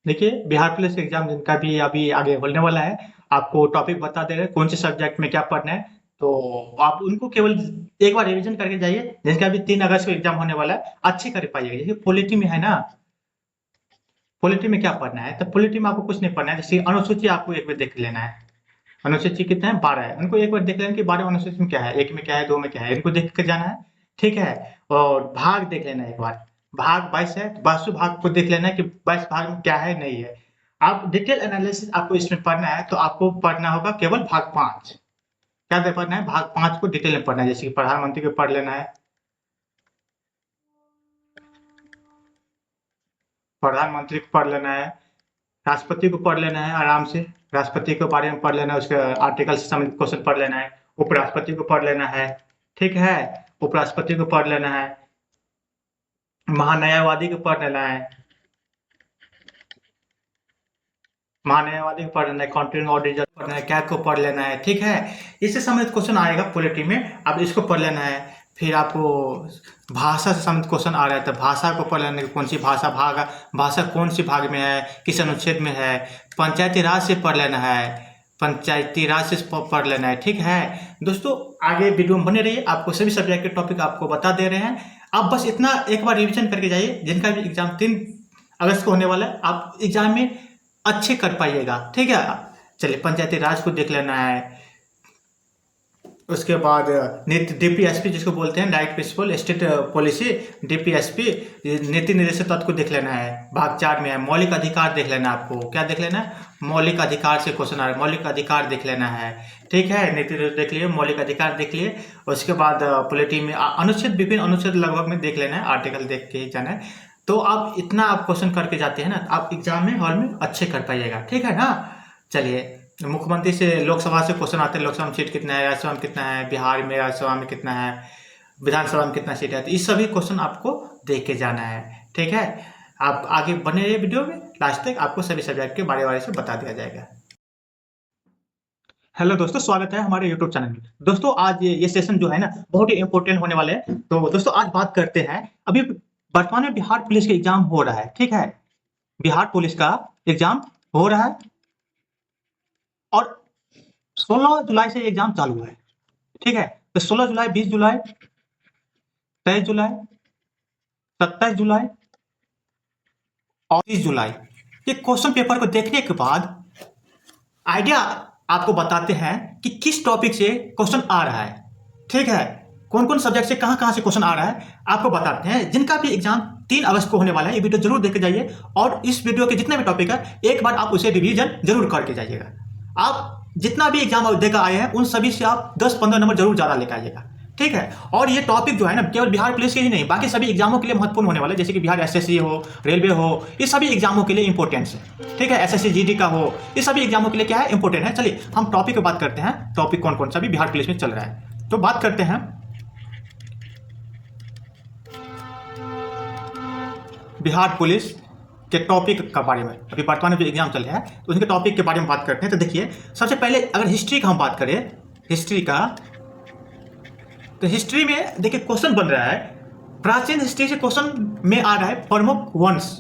देखिए, Bihar police exam जिनका भी अभी आगे होने वाला है, आपको टॉपिक बता दे रहे हैं, कौन से सब्जेक्ट में क्या पढ़ना है। तो आप उनको केवल एक बार रिवीज़न करके जाइए, जिनका भी 3 अगस्त को एग्ज़ाम होने वाला है, अच्छे कर पाइएगा। जैसे पॉलिटी में है ना, पॉलिटी में क्या पढ़ना है, तो पॉलिटी में आपको कुछ नहीं पढ़ना है। जैसे अनुसूची आपको एक बार देख लेना है। अनुसूची कितना है? 12 है। उनको एक बार देख लेना कि 12 अनुसूची में क्या है, 1 में क्या है, 2 में क्या है, इनको देख के जाना है, ठीक है? और भाग देख लेना है एक बार। भाग 22 है, 22वें भाग को देख लेना है कि 22 भाग में क्या है, नहीं है। आप डिटेल एनालिसिस आपको इसमें पढ़ना है, तो आपको पढ़ना होगा केवल भाग 5। क्या दे पढ़ना है? भाग 5 को डिटेल में पढ़ना है, जैसे कि प्रधानमंत्री को पढ़ लेना है, प्रधानमंत्री को पढ़ लेना है, राष्ट्रपति को पढ़ लेना है आराम से, राष्ट्रपति के बारे में पढ़ लेना है, उसके आर्टिकल से संबंधित क्वेश्चन पढ़ लेना है, उपराष्ट्रपति को पढ़ लेना है, ठीक है? उपराष्ट्रपति को पढ़ लेना है, महान्यायवादी को पढ़ लेना है, महान्यायवादी को पढ़ लेना है, काउंटिंग ऑडिटर पढ़ना है, कैट को पढ़ लेना है, ठीक है? इससे संबंधित क्वेश्चन आएगा पॉलिटी में, अब इसको पढ़ लेना है। फिर आपको भाषा से संबंधित क्वेश्चन आ रहा है, तो भाषा को पढ़ लेना है, कौन सी भाषा भाषा कौन सी भाग में है, किस अनुच्छेद में है। पंचायती राज से पढ़ लेना है, पंचायती राज से पढ़ लेना है, ठीक है? दोस्तों, आगे वीडियो में बने रहिए, आपको सभी सब्जेक्ट के टॉपिक आपको बता दे रहे हैं। आप बस इतना एक बार रिविजन करके जाइए, जिनका भी एग्जाम 3 अगस्त को होने वाला है, आप एग्जाम में अच्छे कर पाइएगा, ठीक है? चलिए, पंचायती राज को देख लेना है। उसके बाद डीपीएसपी जिसको बोलते हैं, direct principle state policy, DPSP नीति निर्देशक तत्व को देख लेना है, भाग 4 में है। मौलिक अधिकार देख लेना है, आपको क्या देख लेना है? मौलिक अधिकार से क्वेश्चन आ रहा है, मौलिक अधिकार देख लेना है, ठीक है? नीति निर्देशक देख लिए, मौलिक अधिकार देख लिए। उसके बाद पॉलिटी में अनुच्छेद, विभिन्न अनुच्छेद लगभग में देख लेना है, आर्टिकल देख के ही जाना है। तो आप इतना आप क्वेश्चन करके जाते हैं ना, आप एग्जाम में हॉल में अच्छे कर पाइएगा, ठीक है ना? चलिए, मुख्यमंत्री से लोकसभा से क्वेश्चन आते हैं, लोकसभा में सीट कितना है, राज्यसभा में कितना है, बिहार में राज्यसभा में कितना है, विधानसभा में कितना सीट है, तो इस सभी क्वेश्चन आपको देख के जाना है, ठीक है? आप आगे बने रहिए वीडियो में, लास्ट तक आपको सभी सब्जेक्ट के बारे बारे से बता दिया जाएगा। हेलो दोस्तों, स्वागत है हमारे यूट्यूब चैनल में। दोस्तों, आज ये सेशन जो है ना, बहुत ही इंपॉर्टेंट होने वाले हैं। तो दोस्तों, आज बात करते हैं, अभी वर्तमान में बिहार पुलिस का एग्जाम हो रहा है, ठीक है? बिहार पुलिस का एग्जाम हो रहा है और 16 जुलाई से एग्जाम चालू है, ठीक है? तो 16 जुलाई, 20 जुलाई, 23 जुलाई, 27 जुलाई और 30 जुलाई, ये क्वेश्चन पेपर को देखने के बाद आइडिया आपको बताते हैं कि किस टॉपिक से क्वेश्चन आ रहा है, ठीक है? कौन कौन सब्जेक्ट से कहाँ कहाँ से क्वेश्चन आ रहा है, आपको बताते हैं। जिनका भी एग्जाम 3 अगस्त को होने वाला है, ये वीडियो जरूर देख के जाइए, और इस वीडियो के जितने भी टॉपिक है, एक बार आप उसे रिवीजन जरूर करके जाइएगा। आप जितना भी एग्जाम देकर आए हैं, उन सभी से आप 10-15 नंबर जरूर ज़्यादा लेकर आइएगा, ठीक है? और ये टॉपिक जो है ना, केवल बिहार पुलिस के ही नहीं, बाकी सभी एग्जामों के लिए महत्वपूर्ण होने वाला है, जैसे कि बिहार एसएससी हो, रेलवे हो, ये सभी एग्जामों के लिए इंपॉर्टेंट है, ठीक है? एसएससी जीडी का हो, ये सभी एग्जामों के लिए क्या है, इंपॉर्टेंट है। चलिए, हम टॉपिक पे बात करते हैं, टॉपिक कौन कौन सा भी बिहार पुलिस में चल रहा है, तो बात करते हैं बिहार पुलिस के टॉपिक के बारे में। अभी वर्तमान में जो एग्जाम चल रहा है, तो उनके टॉपिक के बारे में बात करते हैं। तो देखिए, सबसे पहले अगर हिस्ट्री का हम बात करें, हिस्ट्री का, तो हिस्ट्री में देखिए क्वेश्चन बन रहा है, प्राचीन हिस्ट्री से क्वेश्चन में आ रहा है प्रमुख वंश।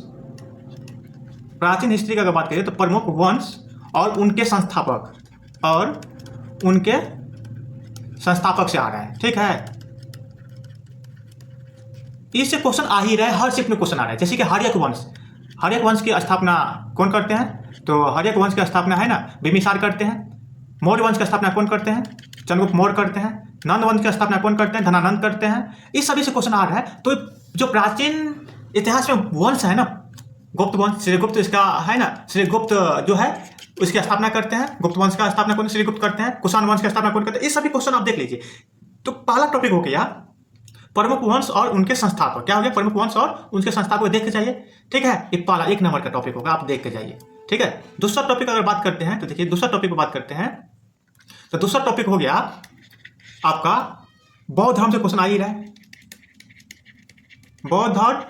प्राचीन हिस्ट्री का अगर बात करें तो प्रमुख वंश और उनके संस्थापक, और उनके संस्थापक से आ रहा है, ठीक है? इससे क्वेश्चन आ ही रहा है, हर शिफ्ट में क्वेश्चन आ रहा है। जैसे कि हर्यक वंश, हर्यक वंश की स्थापना कौन करते हैं? तो हर्यक वंश की स्थापना है ना, बिंबिसार करते हैं। मौर्य वंश की स्थापना कौन करते हैं? चंद्रगुप्त मौर्य करते हैं। नंद वंश की स्थापना कौन करते हैं? धनानंद करते हैं। इस सभी से क्वेश्चन आ रहा है। तो जो प्राचीन इतिहास में वंश है ना, गुप्त वंश, श्रीगुप्त इसका है ना, श्रीगुप्त जो है उसकी स्थापना करते हैं। गुप्त वंश का स्थापना कौन? श्रीगुप्त करते हैं। कुषाण वंश की स्थापना कौन करते हैं? इस सभी क्वेश्चन आप देख लीजिए। तो पहला टॉपिक हो गया प्रमुख वंश और उनके संस्थापक। क्या हो गया? प्रमुख वंश और उनके संस्थापक देख के जाइए, ठीक है? ये पहला 1 नंबर का टॉपिक होगा, आप देख के जाइए, ठीक है? दूसरा टॉपिक अगर बात करते हैं, तो देखिए दूसरा टॉपिक पर बात करते हैं, तो दूसरा टॉपिक हो गया आपका बौद्ध धर्म से क्वेश्चन आ ही रहा है। बौद्ध धर्म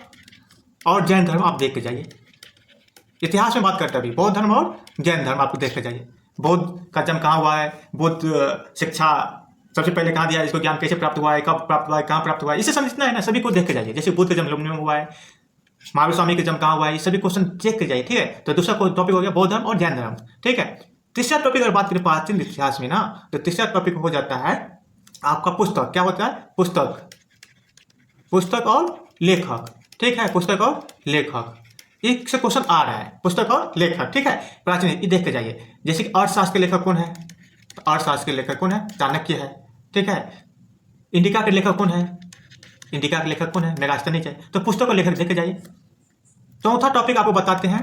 और जैन धर्म आप देख के जाइए। इतिहास में बात करते हैं अभी, बौद्ध धर्म और जैन धर्म आपको देख के जाइए। बौद्ध का जन्म कहाँ हुआ है, बौद्ध शिक्षा सबसे पहले कहाँ दिया, इसको ज्ञान कैसे प्राप्त हुआ है, कब प्राप्त हुआ है, कहाँ प्राप्त हुआ है, इसे समझना है ना, सभी को देख के जाइए। जैसे बुद्ध का जन्म लुम्बिनी में हुआ है, महावीर स्वामी का जन्म कहाँ हुआ है, ये सभी क्वेश्चन चेक कर जाइए, ठीक है। तो दूसरा टॉपिक हो गया बौद्ध धर्म और जैन धर्म, ठीक है। तीसरा टॉपिक अगर बात करें प्राचीन इतिहास में ना, तो तीसरा टॉपिक हो जाता है आपका पुस्तक। क्या होता है? पुस्तक, पुस्तक और लेखक, ठीक है, पुस्तक और लेखक। एक से क्वेश्चन आ रहा है, पुस्तक और लेखक, ठीक है। प्राचीन ये देख के जाइए, जैसे कि अर्थशास्त्र के लेखक कौन है? तो अर्थशास्त्र के लेखक कौन है? चाणक्य है, ठीक है। इंडिका के लेखक कौन है? इंडिका के लेखक कौन है? मेगास्थनीज है। तो पुस्तक और लेखक देख के जाइए। चौथा टॉपिक आपको बताते हैं,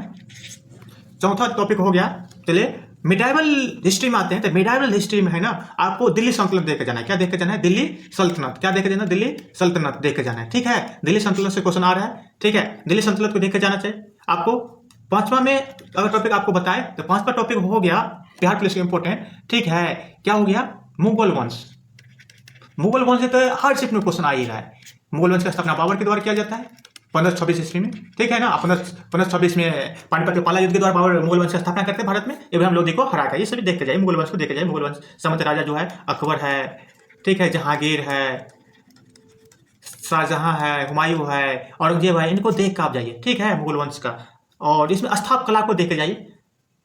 चौथा टॉपिक हो गया, चलिए मिडाइवल हिस्ट्री में आते हैं। तो मिडाइवल हिस्ट्री में है ना, आपको दिल्ली सल्तनत देख के जाना है। क्या देख के जाना है? दिल्ली सल्तनत। क्या देख के जाना है? दिल्ली सल्तनत देख के जाना है, ठीक है। दिल्ली सल्तनत से क्वेश्चन आ रहा है, ठीक है। दिल्ली सल्तनत को देख के जाना चाहिए आपको। पांचवा में अगर टॉपिक आपको बताए तो पांचवा टॉपिक हो गया बिहार पुलिस के इंपोर्टेंट, ठीक है। क्या हो गया? मुगल वंश। मुगल वंश से तो हर शिफ्ट में क्वेश्चन आ ही रहा है। मुगल वंश का स्थापना बाबर के द्वारा किया जाता है 1526 ईस्वी में, ठीक है ना। 1526 में पानीपत के पाला युद्ध के द्वारा बाबर मुगल वंश की स्थापना करते हैं भारत में, इब्राहिम लोदी को हरा कर। ये सभी देखते जाइए, मुगल वंश को देखते जाइए। मुगल वंश समंत राजा जो है अकबर है, ठीक है, जहांगीर है, शाहजहां है, हुमायूं है, औरंगजेब है, इनको देख कर आप जाइए, ठीक है, मुगल वंश का। और इसमें स्थाप कला को देख के जाइए।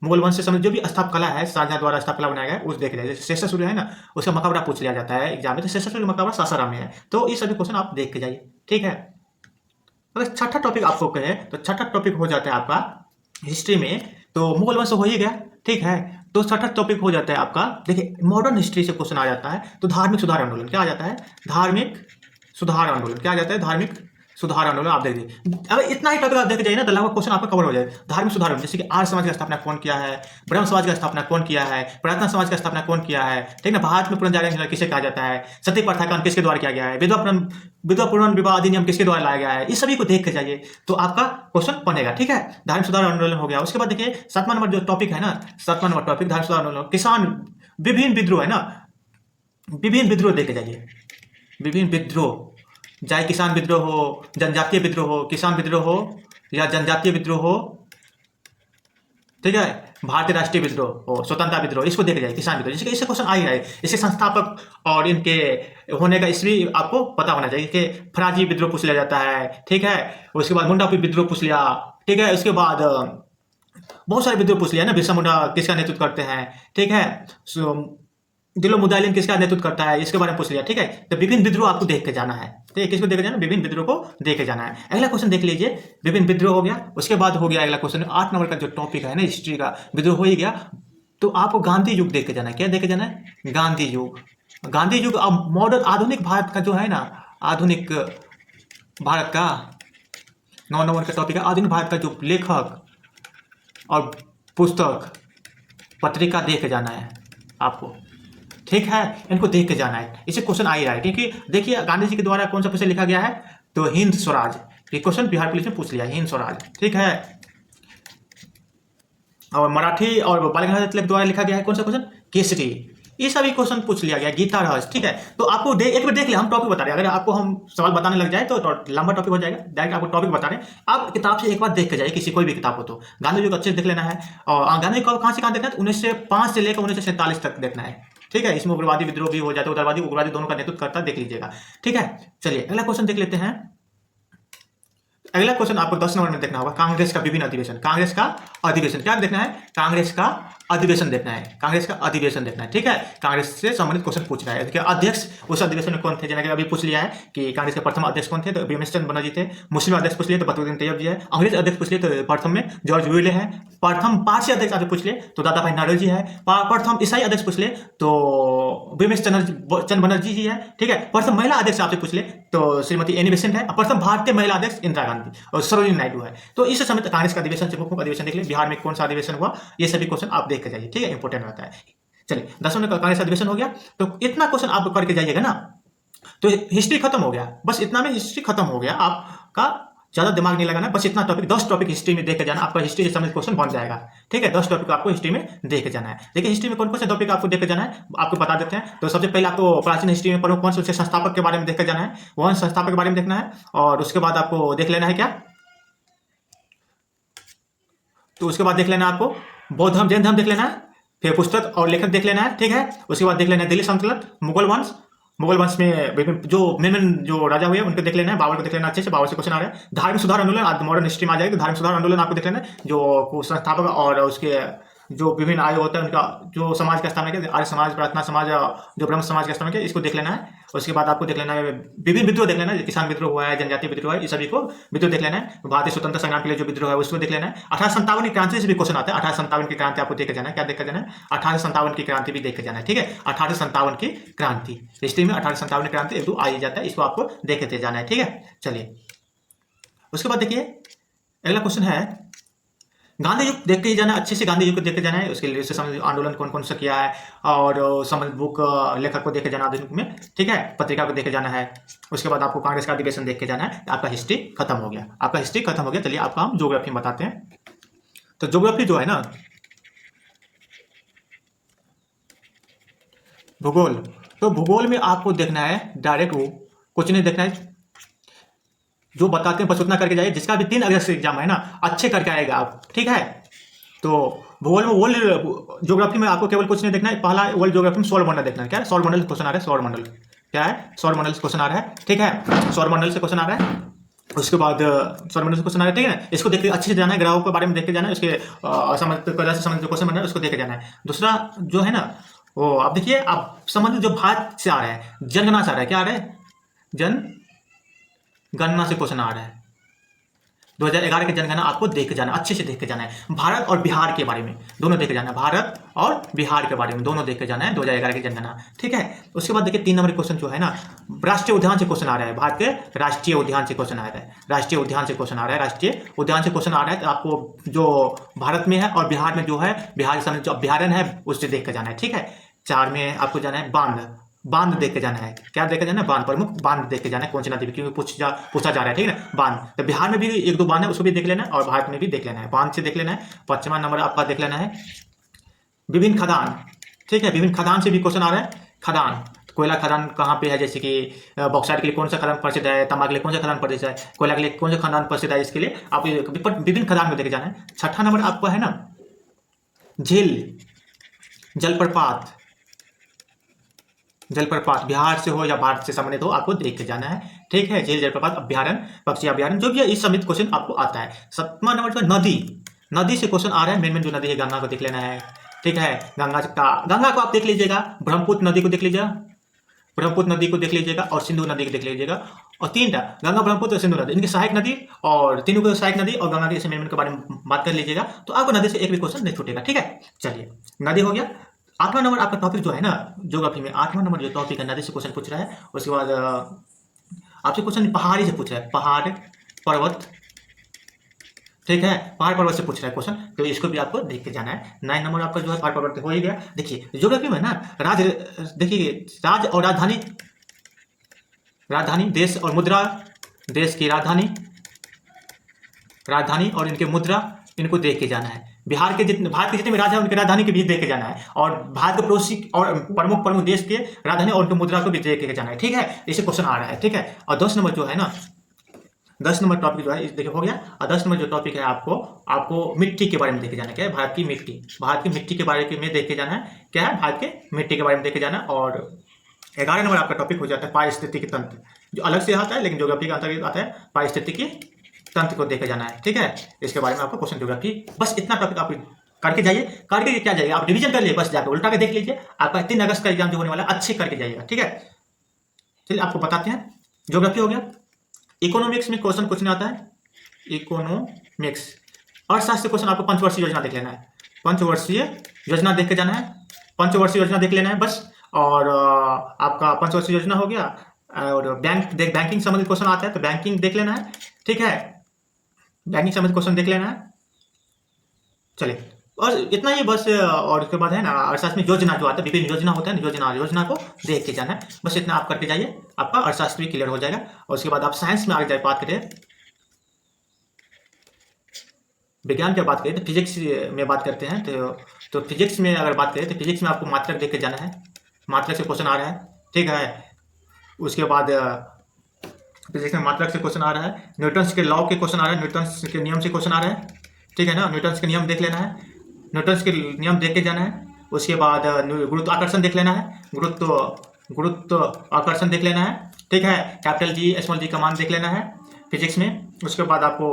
मुगल वंश से संबंधित जो भी स्थाप कला है, शाहजहां द्वारा स्थाप कला बनाया गया है, उस देख जाइए। शेषा सूर्य है ना, उसका मकबरा पूछ लिया जाता है एग्जाम में, तो शेषा सूर्य मकबरा सासाराम में है। तो ये सभी क्वेश्चन आप देख के जाइए, ठीक है। अगर छठा टॉपिक आपको कहे तो छठा टॉपिक हो जाता है आपका हिस्ट्री में, तो मुगल वंश हो ही गया, ठीक है। तो छठा टॉपिक हो जाता है आपका, देखिए मॉडर्न हिस्ट्री से क्वेश्चन आ जाता है, तो धार्मिक सुधार आंदोलन। क्या आ जाता है? धार्मिक सुधार आंदोलन। क्या आ जाता है? धार्मिक सुधार आंदोलन। आप देखिए, अगर इतना ही टॉपिक आप देख जाइए ना, तो लगभग क्वेश्चन आपका कवर हो जाए। धार्मिक सुधार आंदोलन, जैसे कि आर्य समाज की स्थापना कौन किया है, ब्रह्म समाज की स्थापना कौन किया है, प्रार्थना समाज की स्थापना कौन किया है, ठीक है ना। भारत में पुनर्जागरण किसे कहा जाता है, सती प्रथा का किसके द्वारा किया गया है, विधवा पुनर्विवाह अधिनियम किसके द्वारा लाया गया है, इस सभी को देख के जाइए तो आपका क्वेश्चन बनेगा, ठीक है। धार्मिक सुधार आंदोलन हो गया। उसके बाद देखिए सातवां नंबर जो टॉपिक है ना, सातवां नंबर टॉपिक धार्मिक सुधार आंदोलन, किसान विभिन्न विद्रोह है ना, विभिन्न विद्रोह देखे जाइए। विभिन्न विद्रोह, चाहे किसान विद्रोह हो, जनजातीय विद्रोह हो, किसान विद्रोह हो या जनजातीय विद्रोह हो, ठीक है, भारतीय राष्ट्रीय विद्रोह हो, स्वतंत्रता विद्रोह, इसको देखे जाए। किसान विद्रोह, जैसे इससे क्वेश्चन आ ही रहा है। इसके संस्थापक और इनके होने का ईस्वी आपको पता होना चाहिए कि फराजी विद्रोह पूछ लिया जाता है, ठीक है। उसके बाद मुंडा विद्रोह पूछ लिया, ठीक है। उसके बाद बहुत सारे विद्रोह पूछ लिया ना, बिरसा मुंडा किसका नेतृत्व करते हैं, ठीक है। दिलो मुजाहिदीन किसका नेतृत्व करता है, इसके बारे में पूछ लिया, ठीक है। तो विभिन्न विद्रोह आपको देख के जाना है, ठीक है। किसको देखे जाना? विभिन्न विद्रोह को देखे जाना है। अगला क्वेश्चन देख लीजिए, विभिन्न विद्रोह हो गया। उसके बाद हो गया अगला क्वेश्चन 8 नंबर का जो टॉपिक है ना हिस्ट्री का, विद्रोह हो ही गया, तो आपको गांधी युग देख के जाना है। क्या देखे जाना है? गांधी युग। गांधी युग अब मॉडर्न आधुनिक भारत का जो है ना, आधुनिक भारत का 9 नंबर का टॉपिक है, आधुनिक भारत का जो लेखक और पुस्तक पत्रिका देख के जाना है आपको, ठीक है। इनको देख के जाना है, इसे क्वेश्चन आ ही रहा है, क्योंकि देखिए गांधी जी के द्वारा कौन सा पुस्तक लिखा गया है, तो हिंद स्वराज। ये क्वेश्चन बिहार पुलिस ने पूछ लिया, हिंद स्वराज, ठीक है। और मराठी और बाल गंगाधर तिलक द्वारा लिखा गया है कौन सा क्वेश्चन? केसरी। ये सभी क्वेश्चन पूछ लिया गया, गीता रहस्य, ठीक है। तो आपको एक बार देख लिया, हम टॉपिक बता रहे हैं। अगर आपको हम सवाल बताने लग जाए तो लंबा टॉपिक हो जाएगा, डायरेक्ट आपको टॉपिक बता रहे हैं। आप किताब से एक बार देख के जाइए, किसी कोई भी किताब हो तो। गांधी जी को अच्छे से देख लेना है, और गांधी जी को कहाँ से कहाँ देखना है? 1905 से लेकर 1947 तक देखना है, ठीक है। इसमें उग्रवादी विद्रोह भी हो जाता है, उग्रवादी उग्रवादी दोनों का नेतृत्व करता, देख लीजिएगा, ठीक है। चलिए अगला क्वेश्चन देख लेते हैं। अगला क्वेश्चन आपको 10 नंबर में देखना होगा, कांग्रेस का विभिन्न अधिवेशन। कांग्रेस का अधिवेशन क्या देखना है? कांग्रेस का अधिवेशन देखना है, कांग्रेस का अधिवेशन देखना है, ठीक है। कांग्रेस से संबंधित क्वेश्चन पूछ रहा है। देखिए अध्यक्ष उस अधिवेशन में कौन थे, जैसे कि अभी पूछ लिया है कि कांग्रेस के प्रथम अध्यक्ष कौन थे, तो भीमेश चंद्र बनर्जी थे। मुस्लिम अध्यक्ष पूछ लिए तो बदरुद्दीन तैयब जी है। अंग्रेज अध्यक्ष पूछ लिए तो प्रथम में जॉर्ज विले है। प्रथम पारसी अध्यक्ष आप पूछ लिए तो दादा भाई नौरोजी है। प्रथम ईसाई अध्यक्ष पूछ लिए तो भीमेश चंद्र बनर्जी जी है, ठीक है। प्रथम महिला अध्यक्ष आपसे पूछ ले तो श्रीमती एनी बेसेंट है। प्रथम भारतीय महिला अध्यक्ष इंदिरा गांधी और सरोजिनी नायडू है। तो इस समय कांग्रेस का अधिवेशन से मुख्य अधिवेशन देख ले, बिहार में कौन सा अधिवेशन हुआ, ये सभी क्वेश्चन आप देख के जाइए, ठीक है, इंपोर्टेंट रहता है। चलिए 10 में कांग्रेस अधिवेशन हो गया, तो इतना क्वेश्चन आप करके जाइएगा ना, तो हिस्ट्री खत्म हो गया। बस इतना में हिस्ट्री खत्म हो गया, आपका ज्यादा दिमाग नहीं लगाना, बस इतना टॉपिक 10 टॉपिक हिस्ट्री में देख के जाना, आपका हिस्ट्री से संबंधित क्वेश्चन बन जाएगा, ठीक है। 10 टॉपिक आपको हिस्ट्री में देख के जाना है। देखिए हिस्ट्री में कौन कौन से टॉपिक आपको देख के जाना है, आपको बता देते हैं। तो सबसे पहले आपको प्राचीन हिस्ट्री में प्रमुख कौन से संस्थापक के बारे में देख के जाना है, वह संस्थापक के बारे में देखना है। और उसके बाद आपको देख लेना है क्या, तो उसके बाद देख लेना आपको बौद्ध धर्म जैन धर्म देख लेना है, फिर पुस्तक और लेखक देख लेना है, ठीक है। उसके बाद देख लेना है दिल्ली सल्तनत, मुगल वंश मुगल वंश में जो मेन जो राजा हुए उनको देख लेना है, बाबर को देख लेना अच्छे से, बाबर से क्वेश्चन आ रहा है। धार्मिक सुधार आंदोलन आज मॉडर्न हिस्ट्री में आ जाएगा, धार्मिक सुधार आंदोलन आपको देख लेना है, जो संस्थापक और उसके जो विभिन्न आयोग होता है उनका जो समाज का स्थान है, आर्य समाज, प्रार्थना समाज, जो ब्रह्म समाज का स्थान है, इसको देख लेना है। उसके बाद आपको देख लेना है विभिन्न विद्रोह देख लेना है, किसान विद्रोह हुआ है, जनजातीय विद्रोह है, इस सभी को विद्रोह देख लेना है। भारतीय स्वतंत्रता संग्राम के लिए जो विद्रोह है उसको देख लेना है। 1857 की क्रांति से भी क्वेश्चन आता है, 1857 की क्रांति आपको देख जाना है, क्या देख जाना है, 1857 की क्रांति भी देख जाना है, ठीक है। 1857 की क्रांति हिस्ट्री में 1857 की क्रांति 1-2 आ ही जाता है, इसको आपको देखते जाना है, ठीक है। चलिए उसके बाद देखिए अगला क्वेश्चन है, गांधी युग देख के ही जाना, अच्छे से गांधी युग को देख के जाना है, उसके लिए संबंधित आंदोलन कौन कौन सा किया है और संबंधित बुक लेखक को देख के जाना आधुनिक में, ठीक है, पत्रिका को देख के जाना है। उसके बाद आपको कांग्रेस का अधिवेशन देख के जाना है। आपका हिस्ट्री खत्म हो गया, आपका हिस्ट्री खत्म हो गया। चलिए आपका हम ज्योग्राफी में बताते हैं। तो ज्योग्राफी जो है ना, भूगोल, तो भूगोल में आपको देखना है डायरेक्ट, वो कुछ नहीं देखना है, जो बताते हैं बस उतना करके जाइए। जिसका भी 3 अगस्त एग्जाम है ना, अच्छे करके आएगा आप, ठीक है। तो भूगोल में वर्ल्ड ज्योग्राफी में आपको केवल कुछ नहीं देखना है, पहला वर्ल्ड ज्योग्राफी में सौर मंडल देखना है। क्या है, सौर मंडल क्वेश्चन आ रहा है, सौर मंडल क्या है, सौर मंडल से क्वेश्चन आ रहा है, ठीक है, सौर मंडल से क्वेश्चन आ रहा है। उसके बाद सौर मंडल से क्वेश्चन आ रहा है, ठीक है, इसको देख के अच्छे से जाना है, ग्रहों के बारे में देख के जाना है, उसके संबंधित क्वेश्चन बन रहा है उसको देख के जाना है। दूसरा जो है ना, वो आप देखिए, आप संबंधित जो भारत से आ रहा है, जनगणना से आ रहा है, क्या आ रहा है, जनगणना से क्वेश्चन आ रहा है। 2011 की जनगणना आपको देख के जाना, अच्छे से देख के जाना है। भारत और बिहार के बारे में दोनों देख के जाना है, भारत और बिहार के बारे में दोनों देख के जाना है 2011 की जनगणना, ठीक है। उसके बाद देखिए 3 नंबर क्वेश्चन जो है ना, राष्ट्रीय उद्यान से क्वेश्चन आ रहा है, भारत के राष्ट्रीय उद्यान से क्वेश्चन आ रहा है, राष्ट्रीय उद्यान से क्वेश्चन आ रहा है, राष्ट्रीय उद्यान से क्वेश्चन आ रहा है। तो आपको जो भारत में है और बिहार में जो है, बिहार के सामने जो अभ्यारण्य है उससे देख के जाना है, ठीक है। 4 में आपको जाना है बांध, बांध देख के जाना है, क्या देख के जाना है, बांध, प्रमुख बांध देख के जाना है, कौन सी नदी, क्योंकि पूछा जा रहा है, ठीक है ना, बांध। तो बिहार में भी 1-2 बांध है, उसको भी देख लेना है, और भारत में भी देख लेना है, बांध से देख लेना है। 5वां नंबर आपका देख लेना है विभिन्न खदान, ठीक है, विभिन्न खदान से भी क्वेश्चन आ रहा है। खदान, कोयला खदान कहाँ पे है, जैसे कि बॉक्साइट के लिए कौन सा खदान प्रसिद्ध है, तांबा के लिए कौन सा खदान प्रसिद्ध है, कोयला के लिए कौन सा खदान प्रसिद्ध है, इसके लिए आप विभिन्न खदान को देखे जाना है। 6ठा नंबर आपका है ना झील, जलप्रपात, जलप्रपात बिहार से हो या भारत से संबंधित हो आपको देख के जाना है, ठीक है। झील, जलप्रपात, अभ्यारण्य, पक्षी अभ्यारण्य, जो भी है इस समित क्वेश्चन आपको आता है। 7वां नंबर पर नदी, नदी से क्वेश्चन आ रहा है, मेन जो नदी है गंगा को देख लेना है, ठीक है। गंगा को आप देख लीजिएगा, ब्रह्मपुत्र नदी को देख लीजिएगा, ब्रह्मपुत्र नदी को देख लीजिएगा, और सिंधु नदी को देख लीजिएगा। और 3टा गंगा, ब्रह्मपुत्र और सिंधु नदी, इनकी सहायक नदी, और तीनों को सहायक नदी और गंगा के मेन के बारे में बात कर लीजिएगा, तो आपको नदी से एक भी क्वेश्चन नहीं छूटेगा, ठीक है। चलिए नदी हो गया। 8वां नंबर आपका टॉपिक जो है ना ज्योग्राफी में, 8वां नंबर जो टॉपिक है नदी से क्वेश्चन पूछ रहा है। उसके बाद आपसे क्वेश्चन पहाड़ी से पूछ रहा है, पहाड़ पर्वत, ठीक है, पहाड़ पर्वत से पूछ रहा है क्वेश्चन, तो इसको भी आपको देख के जाना है। 9 नंबर आपका जो है पहाड़ पर्वत हो ही गया। देखिए ज्योग्राफी में ना देखिए राज्य और राजधानी, राजधानी, देश और मुद्रा, देश की राजधानी, राजधानी और इनके मुद्रा, इनको देख के जाना है। भारत के जितने भी राज्य हैं उनकी राजधानी के भी देख के जाना है, और भारत के पड़ोसी और प्रमुख देश के राजधानी और उनकी मुद्रा को भी देख के जाना है, ठीक है। इसे क्वेश्चन आ रहा है, ठीक है। और 10 नंबर जो है ना, 10 नंबर टॉपिक जो है देखिए हो गया। और 10 नंबर जो टॉपिक है आपको मिट्टी के बारे में देखे जाना है, क्या है, भारत की मिट्टी, भारत की मिट्टी के बारे में देख के जाना है, क्या है, भारत के मिट्टी के बारे में देखे जाना। और 11 नंबर आपका टॉपिक हो जाता है पारिस्थितिकी तंत्र, जो अलग से आता है लेकिन ज्योग्राफी के अंतर्गत आता है, पारिस्थितिकी तंत्र को देखे जाना है, ठीक है। इसके बारे में आपको क्वेश्चन ज्योग्राफी, बस इतना टॉपिक आप करके जाइए। करके क्या जाइए, आप रिवीजन कर लीजिए, बस जाकर उल्टा के देख लीजिए। आपका 3 अगस्त का एग्जाम जो होने वाला है अच्छे करके जाइएगा, ठीक है। चलिए आपको बताते हैं, ज्योग्राफी हो गया। इकोनॉमिक्स में क्वेश्चन कुछ नहीं आता है, इकोनॉमिक्स। अर्थशास्त्र से क्वेश्चन आपको पंचवर्षीय योजना देख लेना है, पंचवर्षीय योजना देख के जाना है, पंचवर्षीय योजना देख लेना है बस। और आपका पंचवर्षीय योजना हो गया। और बैंकिंग संबंधित क्वेश्चन आता है तो बैंकिंग देख लेना है, ठीक है, बैंकिंग संबंधित क्वेश्चन देख लेना है। चलिए और इतना ही बस। और उसके बाद है ना अर्थशास्त्र में योजना जो आता है, विभिन्न योजना होता है, योजना को देख के जाना है, बस इतना आप करके जाइए, आपका अर्थशास्त्र भी क्लियर हो जाएगा। और उसके बाद आप साइंस में आगे जाए बात करें, विज्ञान की बात करें तो फिजिक्स में बात करते हैं। तो फिजिक्स में अगर बात करें तो फिजिक्स में आपको मात्रक देख के जाना है, मात्रक से क्वेश्चन आ रहा है, ठीक है। उसके बाद फिजिक्स में मात्रक से क्वेश्चन आ रहा है, न्यूटन्स के लॉ के क्वेश्चन आ रहा है, न्यूटन्स के नियम से क्वेश्चन आ रहा है, ठीक है ना। न्यूटन्स के नियम देख लेना है, न्यूटन्स के नियम देख के जाना है। उसके बाद गुरुत्वाकर्षण देख लेना है, गुरुत्व गुरुत्व आकर्षण देख लेना है, ठीक है। कैपिटल जी स्मॉल जी का मान देख लेना है फिजिक्स में। उसके बाद आपको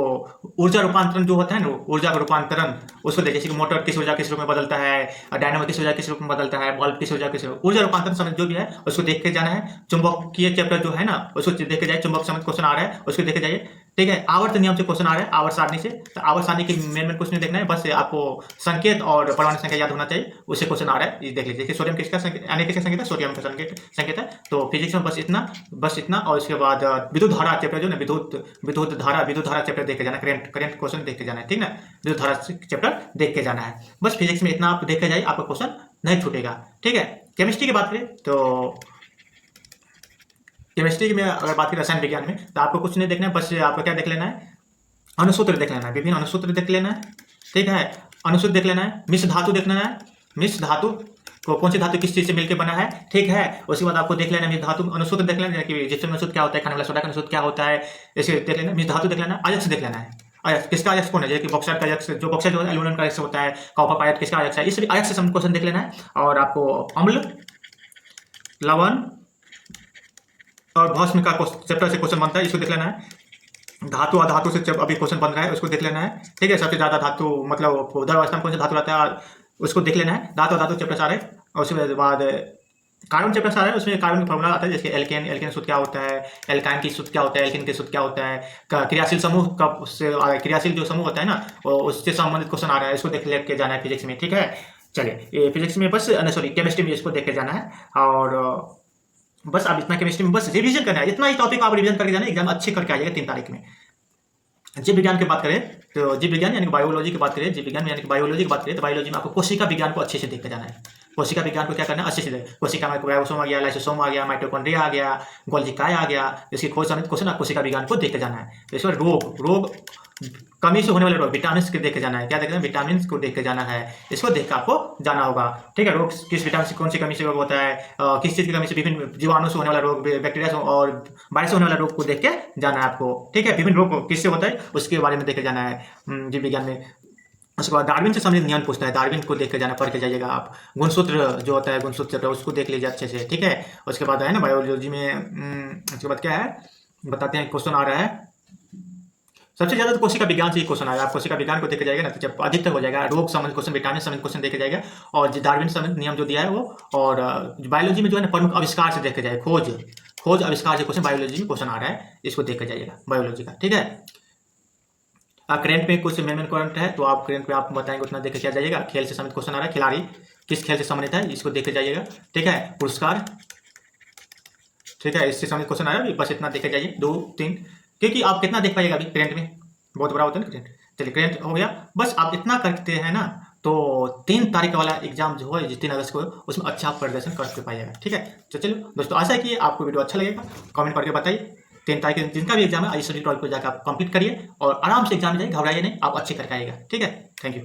ऊर्जा रूपांतरण जो होता है ना, ऊर्जा का रूपांतरण उसको देखिए, जैसे कि मोटर किस ऊर्जा किस रूप में बदलता है, डायनामो किस ऊर्जा किस रूप में बदलता है, बल्ब किस ऊर्जा किस ऊर्जा रूपांतरण समझ जो भी है उसको देख के जाना है। चुंबकीय चैप्टर जो है ना उसको देख के जाइए, चुंबक समझ क्वेश्चन आ रहा है उसको देख के जाइए, ठीक है। आवर्त नियम से क्वेश्चन आ रहा है, आवर्त सारणी से, तो आवर्त सारणी की मेन कुछ नहीं देखना है, बस आपको संकेत और परमाणु संख्या याद होना चाहिए, उससे क्वेश्चन आ रहा है, ये देख लीजिए। सोडियम किसका संकेत है, सोडियम का संकेत है। तो फिजिक्स में बस इतना। और इसके बाद विद्युत धारा चैप्टर जो ना, विद्युत धारा चैप्टर देख के जाना, करेंट क्वेश्चन देख के जाना है, ठीक ना। विद्युत धारा चैप्टर देख के जाना है, बस फिजिक्स में इतना आप देख के जाइए, आपका क्वेश्चन नहीं छूटेगा, ठीक है। केमिस्ट्री की बात करें तो केमिस्ट्री में अगर बात करें रसायन विज्ञान में, तो आपको कुछ नहीं देखना है, बस आपको क्या देख लेना है, अनुसूत्र देख लेना है, विभिन्न अनुसूत्र देख लेना है, ठीक है। अनुसूत्र देख लेना है, मिश्र धातु देख लेना है, मिश्र धातु को कौन सी धातु किस चीज से मिलकर बना है, ठीक है। उसके बाद आपको देख लेना है धातु अनुसूत्र देख लेना है कि जिप्सम अनुसूत्र क्या होता है, खाने वाला सोडा का अनुसूत्र क्या होता है, इसे देख लेना। मिश्र धातु देख लेना, अयस्क देख लेना है, अयस्क किसका अयस्क कौन है, जैसे कि बॉक्साइट का अयस्क, जो बॉक्साइट जो है एल्यूमिनियम का अयस्क होता है, कॉपर का अयस्क किसका अयस्क है, इस अयस्क से क्वेश्चन देख लेना है। और आपको अम्ल, लवण और भस्म का चैप्टर से क्वेश्चन बनता है, इसको देख लेना है। धातु अधातु से जब अभी क्वेश्चन बन रहा है उसको देख लेना है, ठीक है। सबसे ज्यादा धातु मतलब उधर अवस्था में कौन सा धातु रहता है उसको देख लेना है। धातु अधातु चैप्टर सारे। और उसके बाद कार्बन चैप्टर सारा है, उसमें कार्बन का फॉर्मूला आता है, जैसे एल्केन सूत्र क्या होता है, एल्काइन की सूत्र क्या होता है, एल्केन के सूत्र क्या होता है, क्रियाशील समूह का उससे क्रियाशील जो समूह होता है ना उससे संबंधित क्वेश्चन आ रहा है, इसको देख लेके जाना है फिजिक्स में, ठीक है। चलिए ये फिजिक्स में बस, सॉरी केमिस्ट्री में इसको देख के जाना है। और बस आप इतना केमिस्ट्री में बस रिवीजन करना है, इतना ही टॉपिक आप रिवीजन करके जाना, एग्जाम अच्छे करके आइएगा 3 तारीख में। जीव विज्ञान की बात करें तो जीव विज्ञान यानी कि बायोलॉजी की बात करें, जीव विज्ञान यानी कि बायोलॉजी की बात करें तो बायोलॉजी में आपको कोशिका विज्ञान को अच्छे से देखते जाना है। कोशिका विज्ञान को क्या करना है, अच्छे से कोशिका में राइबोसोम आ गया, लाइसोसोम आ गया, माइटोकॉन्ड्रिया आ गया, गोल्गी काय आ गया, इसकी खोज समेत क्वेश्चन आप कोशिका विज्ञान को देखते जाना है। तो इसमें रोग कमी से होने वाले रोग, विटामिन के देख के जाना है, क्या देखना है, विटामिन को देख के जाना है, इसको देख के आपको जाना होगा, ठीक है। रोग किस विटामिन से कौन सी कमी से रोग होता है, किस चीज की कमी से, विभिन्न जीवाणु से होने वाला रोग, बैक्टीरिया से और वायरस से होने वाला रोग को देख के जाना है आपको, ठीक है। विभिन्न रोग किससे होता है उसके बारे में देख के जाना है जीव विज्ञान में। उसके बाद डार्विन से संबंधित नियम पूछता है, डार्विन को देख के जाना, पढ़ के जाइएगा आप। गुणसूत्र जो होता है, गुणसूत्र उसको देख लीजिए अच्छे से, ठीक है। उसके बाद है ना बायोलॉजी में, उसके बाद क्या है बताते हैं, क्वेश्चन आ रहा है सबसे ज्यादा तो कोशिका विज्ञान से ही क्वेश्चन आएगा। आप कोशिका विज्ञान को देखे जाएगा ना तो जब अधिकतर हो जाएगा, रोग संबंधित क्वेश्चन, विटामिन संबंधित क्वेश्चन देखे जाएगा, और डार्विन संबंधित नियम जो दिया है वो। और बायोलॉजी में जो है ना प्रमुख आविष्कार से देखे जाए, खोज आविष्कार से क्वेश्चन बायोलॉजी में क्वेश्चन आ रहा है, इसको देखे जाइएगा बायोलॉजी का, ठीक है। करेंट में कुछ मेन करंट है तो आप करेंट में आप बताएंगे उतना देखे क्या जाइएगा। खेल से संबंधित क्वेश्चन आ रहा है, खिलाड़ी किस खेल से संबंधित है इसको देखे जाइएगा, ठीक है। पुरस्कार, ठीक है, इससे संबंधित क्वेश्चन आ रहा है, बस इतना देखे जाइए 2 3, क्योंकि आप कितना देख पाइएगा अभी करेंट में, बहुत बड़ा होता है ना करेंट। चलिए करेंट हो गया, बस आप इतना करते हैं ना तो 3 तारीख वाला एग्जाम जो है 3 अगस्त को, उसमें अच्छा प्रदर्शन कर पाइएगा, ठीक है। तो चलिए दोस्तों, आशा है कि आपको वीडियो अच्छा लगेगा, कमेंट करके बताइए। 3 तारीख जिनका भी एग्जाम है, आज सभी टॉपिक को जाकर आप कंप्लीट करिए और आराम से एग्जाम में जाइए, घबराइए नहीं, आप अच्छे करके आइएगा, ठीक है। Thank you.